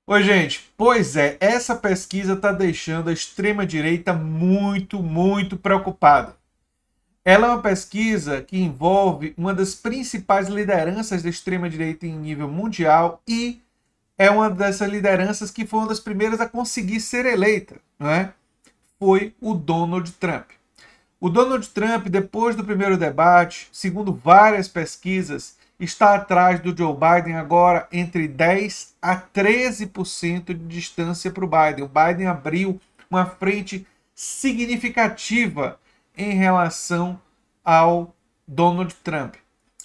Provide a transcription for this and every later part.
Oi, gente. Pois é, essa pesquisa está deixando a extrema-direita muito preocupada. Ela é uma pesquisa que envolve uma das principais lideranças da extrema-direita em nível mundial e é uma dessas lideranças que foi uma das primeiras a conseguir ser eleita, não é? Foi o Donald Trump. O Donald Trump, depois do primeiro debate, segundo várias pesquisas, está atrás do Joe Biden agora entre 10 a 13% de distância para o Biden. O Biden abriu uma frente significativa em relação ao Donald Trump.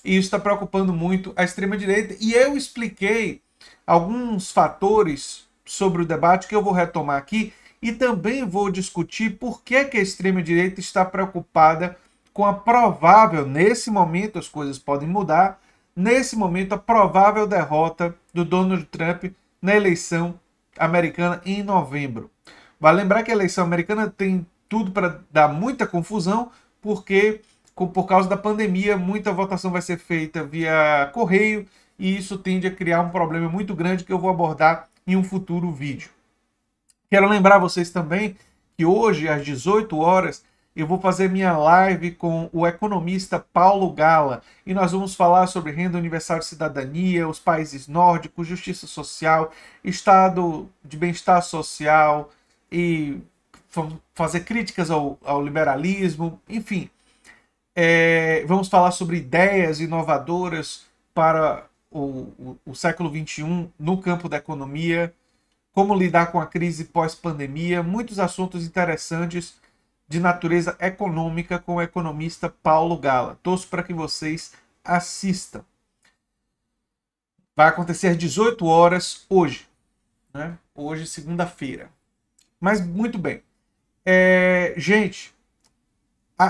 E isso está preocupando muito a extrema-direita. E eu expliquei alguns fatores sobre o debate que eu vou retomar aqui e também vou discutir por que a extrema-direita está preocupada com a provável, nesse momento as coisas podem mudar, nesse momento a provável derrota do Donald Trump na eleição americana em novembro. Vale lembrar que a eleição americana tem tudo para dar muita confusão, porque por causa da pandemia, muita votação vai ser feita via correio e isso tende a criar um problema muito grande que eu vou abordar em um futuro vídeo. Quero lembrar vocês também que hoje, às 18 horas, eu vou fazer minha live com o economista Paulo Gala e nós vamos falar sobre renda universal de cidadania, os países nórdicos, justiça social, estado de bem-estar social e fazer críticas ao liberalismo, enfim. Vamos falar sobre ideias inovadoras para o século XXI no campo da economia, como lidar com a crise pós-pandemia, muitos assuntos interessantes de natureza econômica com o economista Paulo Gala. Torço para que vocês assistam. Vai acontecer às 18 horas hoje, né? Hoje, segunda-feira. Mas muito bem. Gente,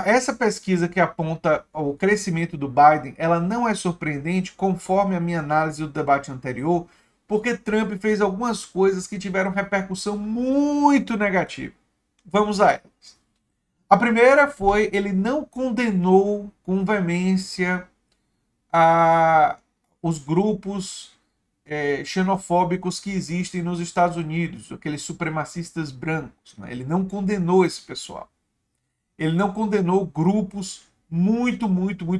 essa pesquisa que aponta o crescimento do Biden, ela não é surpreendente conforme a minha análise do debate anterior, porque Trump fez algumas coisas que tiveram repercussão muito negativa. Vamos a elas. A primeira foi ele não condenou com veemência os grupos xenofóbicos que existem nos Estados Unidos, aqueles supremacistas brancos. Né? Ele não condenou esse pessoal. Ele não condenou grupos muito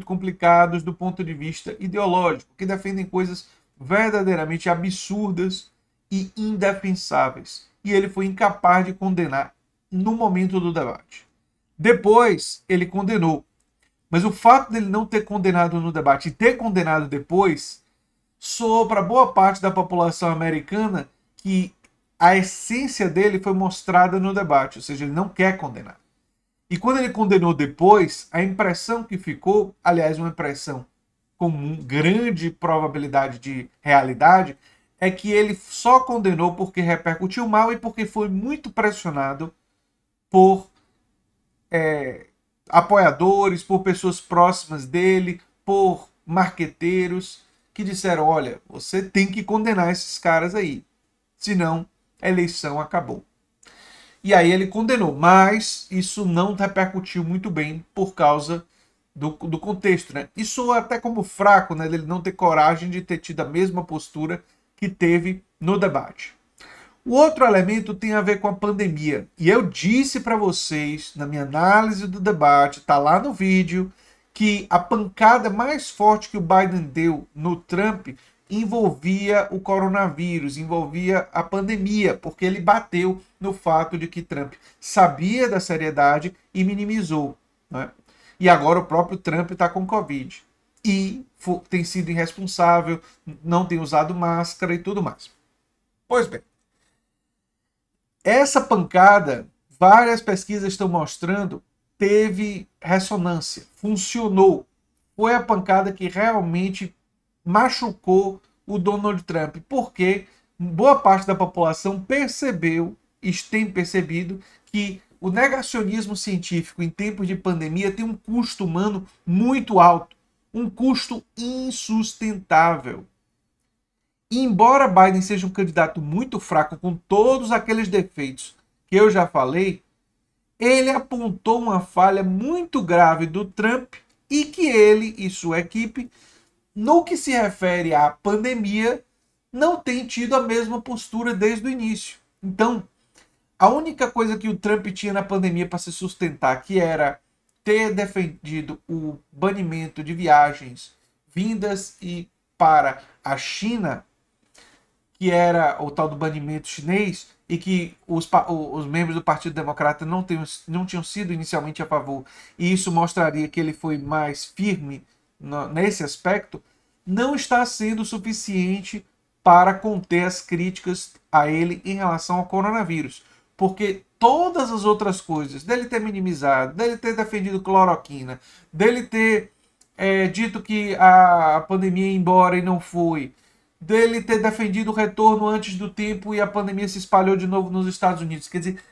complicados do ponto de vista ideológico, que defendem coisas verdadeiramente absurdas e indefensáveis. E ele foi incapaz de condenar no momento do debate. Depois, ele condenou. Mas o fato dele não ter condenado no debate e ter condenado depois soou para boa parte da população americana que a essência dele foi mostrada no debate, ou seja, ele não quer condenar. E quando ele condenou depois, a impressão que ficou, aliás, uma impressão com grande probabilidade de realidade, é que ele só condenou porque repercutiu mal e porque foi muito pressionado por apoiadores, por pessoas próximas dele, por marqueteiros que disseram: olha, você tem que condenar esses caras aí, senão a eleição acabou. E aí ele condenou, mas isso não repercutiu muito bem por causa do contexto, né? Isso até como fraco, né? Ele não ter coragem de ter tido a mesma postura que teve no debate. O outro elemento tem a ver com a pandemia. E eu disse para vocês, na minha análise do debate, tá lá no vídeo, que a pancada mais forte que o Biden deu no Trump envolvia o coronavírus, envolvia a pandemia, porque ele bateu no fato de que Trump sabia da seriedade e minimizou. Né? E agora o próprio Trump está com Covid. E tem sido irresponsável, não tem usado máscara e tudo mais. Pois bem, essa pancada, várias pesquisas estão mostrando, teve ressonância, funcionou. Foi a pancada que realmente machucou o Donald Trump, porque boa parte da população percebeu e tem percebido que o negacionismo científico em tempos de pandemia tem um custo humano muito alto, um custo insustentável. E embora Biden seja um candidato muito fraco, com todos aqueles defeitos que eu já falei, ele apontou uma falha muito grave do Trump e que ele e sua equipe, no que se refere à pandemia, não tem tido a mesma postura desde o início. Então, a única coisa que o Trump tinha na pandemia para se sustentar, que era ter defendido o banimento de viagens vindas e para a China, que era o tal do banimento chinês, e que os membros do Partido Democrata não tinham sido inicialmente a favor, e isso mostraria que ele foi mais firme nesse aspecto, não está sendo suficiente para conter as críticas a ele em relação ao coronavírus. Porque todas as outras coisas, dele ter minimizado, dele ter defendido cloroquina, dele ter dito que a pandemia ia embora e não foi, dele ter defendido o retorno antes do tempo e a pandemia se espalhou de novo nos Estados Unidos. Quer dizer,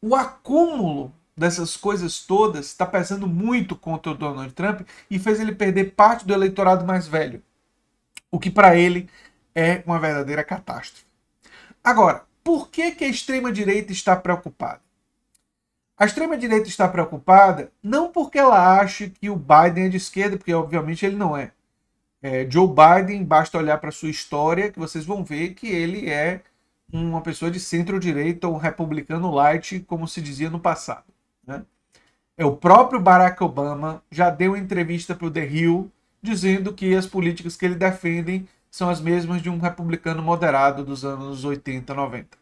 o acúmulo dessas coisas todas está pesando muito contra o Donald Trump e fez ele perder parte do eleitorado mais velho, o que para ele é uma verdadeira catástrofe. Agora, por que a extrema-direita está preocupada? A extrema-direita está preocupada não porque ela acha que o Biden é de esquerda, porque obviamente ele não é. Joe Biden, basta olhar para sua história que vocês vão ver que ele é uma pessoa de centro-direita, um republicano light, como se dizia no passado. Né? O próprio Barack Obama já deu entrevista para o The Hill dizendo que as políticas que ele defende são as mesmas de um republicano moderado dos anos 80, 90.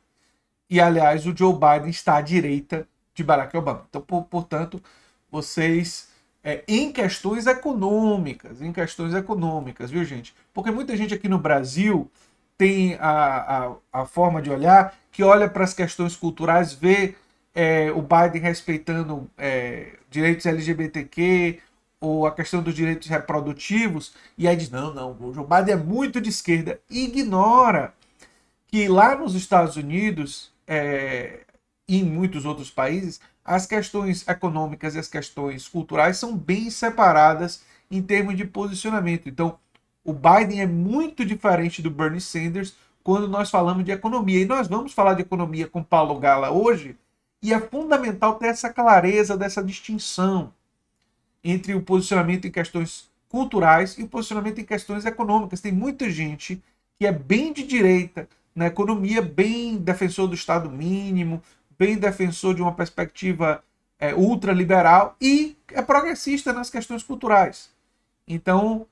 E, aliás, o Joe Biden está à direita de Barack Obama. Então, portanto, vocês... em questões econômicas, viu, gente? Porque muita gente aqui no Brasil tem a forma de olhar, que olha para as questões culturais, vê o Biden respeitando direitos LGBTQ, ou a questão dos direitos reprodutivos, e aí diz, não, o Joe Biden é muito de esquerda, e ignora que lá nos Estados Unidos e em muitos outros países, as questões econômicas e as questões culturais são bem separadas em termos de posicionamento. Então, o Biden é muito diferente do Bernie Sanders quando nós falamos de economia. E nós vamos falar de economia com Paulo Gala hoje, e é fundamental ter essa clareza, dessa distinção entre o posicionamento em questões culturais e o posicionamento em questões econômicas. Tem muita gente que é bem de direita na economia, bem defensor do Estado mínimo, bem defensor de uma perspectiva ultraliberal e é progressista nas questões culturais. Então,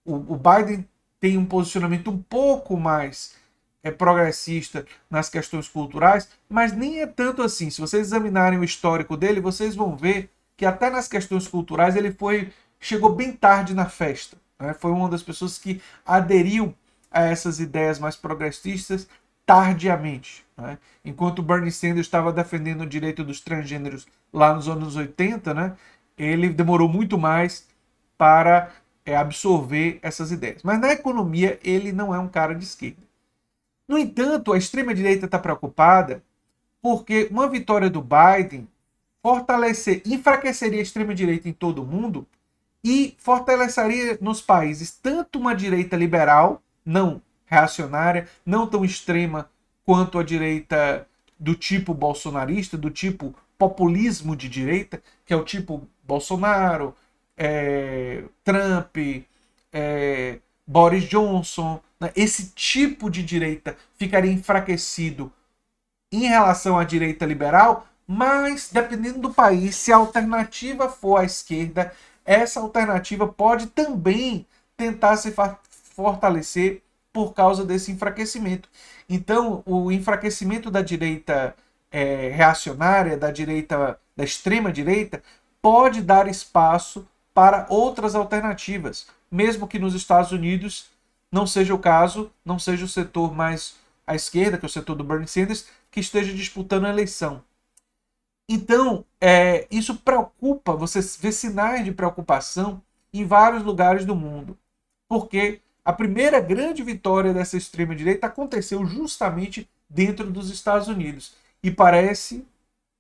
o Biden tem um posicionamento um pouco mais progressista nas questões culturais, mas nem é tanto assim. Se vocês examinarem o histórico dele, vocês vão ver que até nas questões culturais ele chegou bem tarde na festa. Né? Foi uma das pessoas que aderiu a essas ideias mais progressistas tardiamente. Né? Enquanto Bernie Sanders estava defendendo o direito dos transgêneros lá nos anos 80, né? Ele demorou muito mais para absorver essas ideias. Mas na economia ele não é um cara de esquerda. No entanto, a extrema-direita está preocupada porque uma vitória do Biden enfraqueceria a extrema-direita em todo o mundo e fortaleceria nos países tanto uma direita liberal, não reacionária, não tão extrema quanto a direita do tipo bolsonarista, do tipo populismo de direita, que é o tipo Bolsonaro, Trump, Boris Johnson. Né? Esse tipo de direita ficaria enfraquecido em relação à direita liberal, mas dependendo do país, se a alternativa for à esquerda, essa alternativa pode também tentar se fortalecer por causa desse enfraquecimento. Então, o enfraquecimento da direita reacionária, da extrema direita, pode dar espaço para outras alternativas, mesmo que nos Estados Unidos não seja o caso, não seja o setor mais à esquerda, que é o setor do Bernie Sanders, que esteja disputando a eleição. Então, isso preocupa, você vê sinais de preocupação em vários lugares do mundo, porque a primeira grande vitória dessa extrema-direita aconteceu justamente dentro dos Estados Unidos. E parece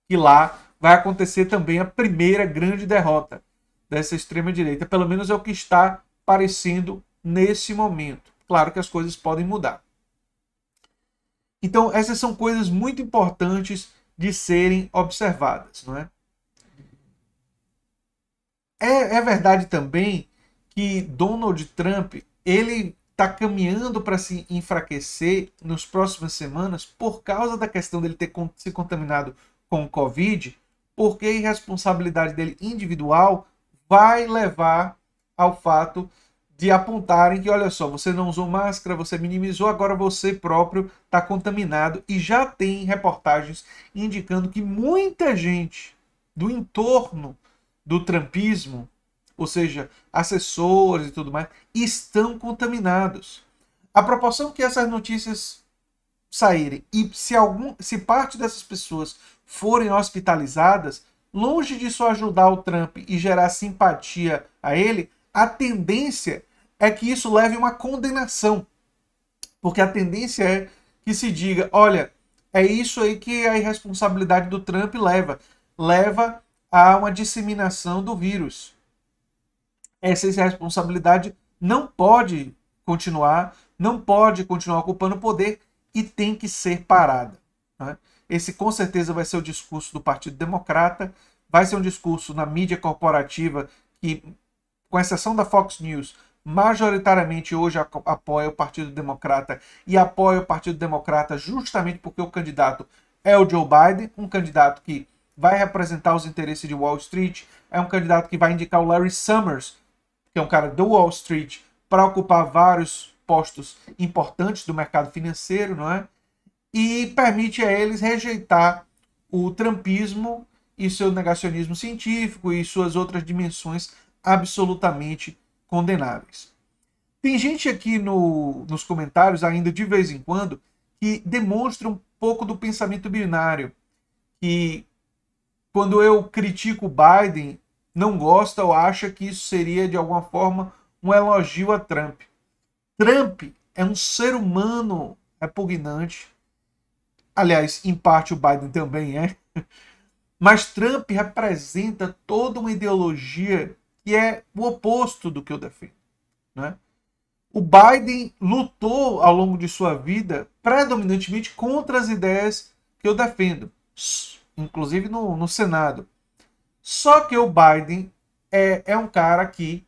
que lá vai acontecer também a primeira grande derrota dessa extrema-direita. Pelo menos é o que está parecendo nesse momento. Claro que as coisas podem mudar. Então, essas são coisas muito importantes de serem observadas. Não é? É verdade também que Donald Trump ele está caminhando para se enfraquecer nas próximas semanas por causa da questão dele ter se contaminado com o Covid, porque a irresponsabilidade dele individual vai levar ao fato de apontarem que, olha só, você não usou máscara, você minimizou, agora você próprio está contaminado. E já tem reportagens indicando que muita gente do entorno do trumpismo, ou seja, assessores e tudo mais, estão contaminados. A proporção que essas notícias saírem e se parte dessas pessoas forem hospitalizadas, longe disso ajudar o Trump e gerar simpatia a ele, a tendência é que isso leve a uma condenação. Porque a tendência é que se diga, olha, é isso aí que a irresponsabilidade do Trump leva. Leva a uma disseminação do vírus. Essa irresponsabilidade não pode continuar ocupando o poder e tem que ser parada. Né? Esse com certeza vai ser o discurso do Partido Democrata, vai ser um discurso na mídia corporativa que, com exceção da Fox News, majoritariamente hoje apoia o Partido Democrata e apoia o Partido Democrata justamente porque o candidato é o Joe Biden, um candidato que vai representar os interesses de Wall Street, é um candidato que vai indicar o Larry Summers, que é um cara do Wall Street, para ocupar vários postos importantes do mercado financeiro, não é? E permite a eles rejeitar o trumpismo e seu negacionismo científico e suas outras dimensões absolutamente condenáveis. Tem gente aqui nos comentários, ainda de vez em quando, que demonstra um pouco do pensamento binário, que quando eu critico o Biden, não gosta ou acha que isso seria, de alguma forma, um elogio a Trump. Trump é um ser humano repugnante. Aliás, em parte o Biden também é. Mas Trump representa toda uma ideologia que é o oposto do que eu defendo. Né? O Biden lutou ao longo de sua vida predominantemente contra as ideias que eu defendo, inclusive no Senado. Só que o Biden é um cara que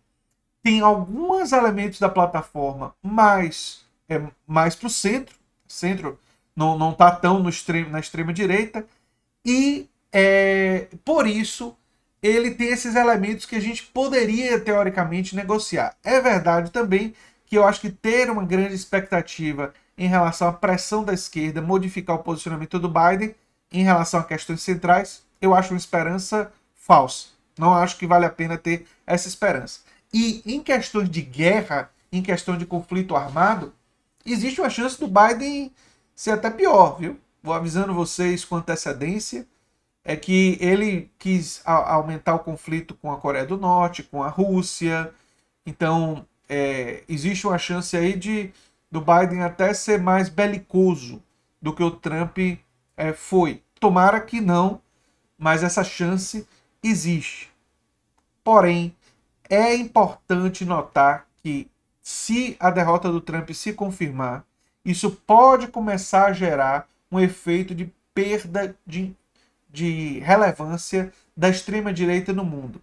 tem alguns elementos da plataforma mais para o centro não está tão na extrema direita, e por isso ele tem esses elementos que a gente poderia teoricamente negociar. É verdade também que eu acho que ter uma grande expectativa em relação à pressão da esquerda, modificar o posicionamento do Biden em relação a questões centrais, eu acho uma esperança falsa. Não acho que vale a pena ter essa esperança. E em questões de guerra, em questão de conflito armado, existe uma chance do Biden ser até pior, viu? Vou avisando vocês com antecedência, é que ele quis aumentar o conflito com a Coreia do Norte, com a Rússia. Então, existe uma chance aí do Biden até ser mais belicoso do que o Trump foi. Tomara que não, mas essa chance existe. Porém, é importante notar que, se a derrota do Trump se confirmar, isso pode começar a gerar um efeito de perda de relevância da extrema-direita no mundo.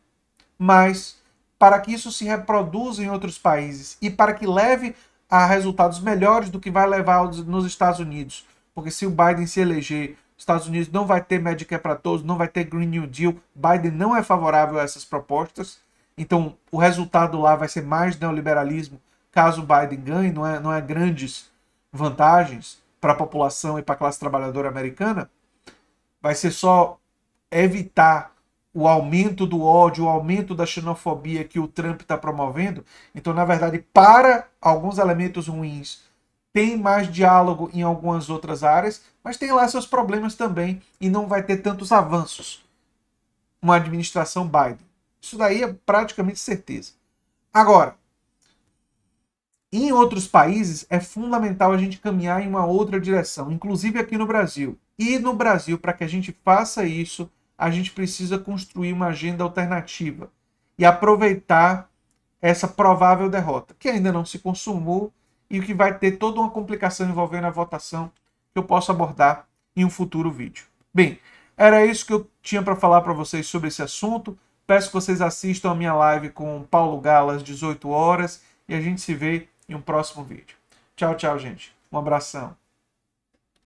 Mas, para que isso se reproduza em outros países e para que leve a resultados melhores do que vai levar nos Estados Unidos, porque se o Biden se eleger, os Estados Unidos não vai ter Medicare para todos, não vai ter Green New Deal, Biden não é favorável a essas propostas, então o resultado lá vai ser mais neoliberalismo, caso o Biden ganhe, não é grandes vantagens para a população e para a classe trabalhadora americana, vai ser só evitar o aumento do ódio, o aumento da xenofobia que o Trump está promovendo. Então, na verdade, para alguns elementos ruins, tem mais diálogo em algumas outras áreas, mas tem lá seus problemas também e não vai ter tantos avanços uma administração Biden. Isso daí é praticamente certeza. Agora, em outros países é fundamental a gente caminhar em uma outra direção, inclusive aqui no Brasil. E no Brasil, para que a gente faça isso, a gente precisa construir uma agenda alternativa e aproveitar essa provável derrota, que ainda não se consumou e que vai ter toda uma complicação envolvendo a votação que eu posso abordar em um futuro vídeo. Bem, era isso que eu tinha para falar para vocês sobre esse assunto. Peço que vocês assistam a minha live com Paulo Gala às 18 horas e a gente se vê em um próximo vídeo. Tchau, tchau, gente. Um abração.